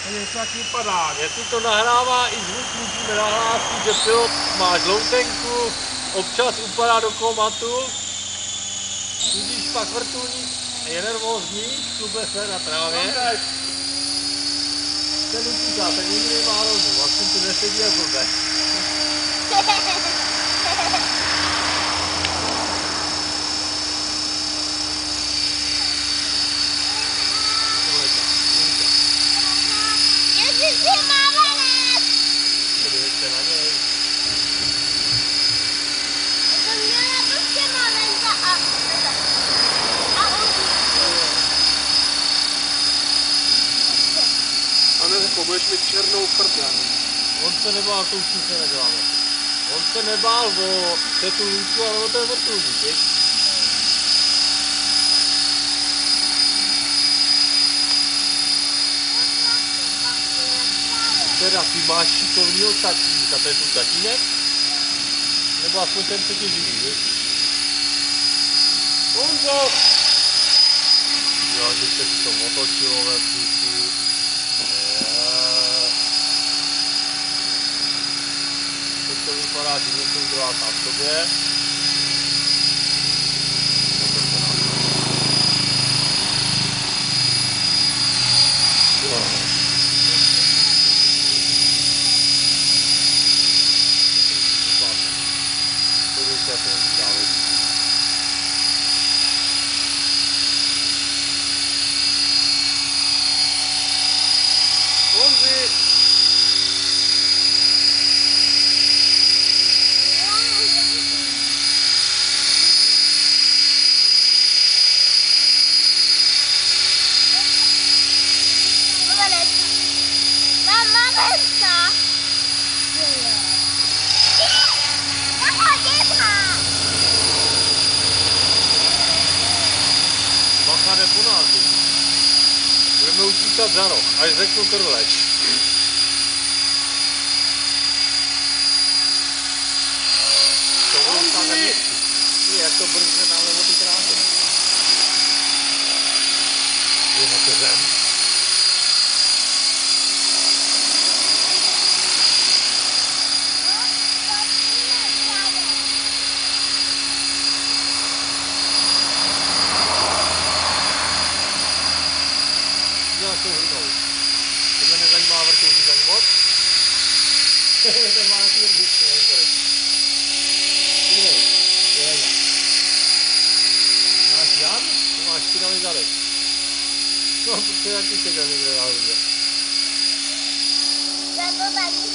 Něco taky vypadá. Jestli to nahrává i zvuk, musíme nahlásit, že pilot má žloutenku, občas upadá do komatu, tudíž pak vrtulník je nervózní, šklupe se na trávě. Ten utíká, tak nikdy nemá rozum, vlastně tu nesedí a blbe. Podívejte na něj. A neřekl, budeš mít černou prdel. On se nebál, to už se neděláme. On se nebál o tu lůčku, ale o ten vrtulník, víš? Teda ty máš šikovnýho tatínka, to je tvůj tatínek? Nebo aspoň ten, co tě živí, víš? Honzo! Jo, že se to otočilo ve vzduchu. Teď to vypadá, že něco udělal sám sobě. Podívejte, jak to udělali. Honzi! Bacha, jde po nás. Budeme utíkat za roh, až řeknu krleč. To bude fakt na městí. Jak to brzne dáme o ty krásy. Je na to zem. Děláš tou hlinou. To se nezajímá vrtulník ani moc. Ten má nějaký odličný, nevím. Podívej, je jedna. Máš Jan? To máš špinavý zadek. No, to je jaký seděl někde na hlavě. Já to taky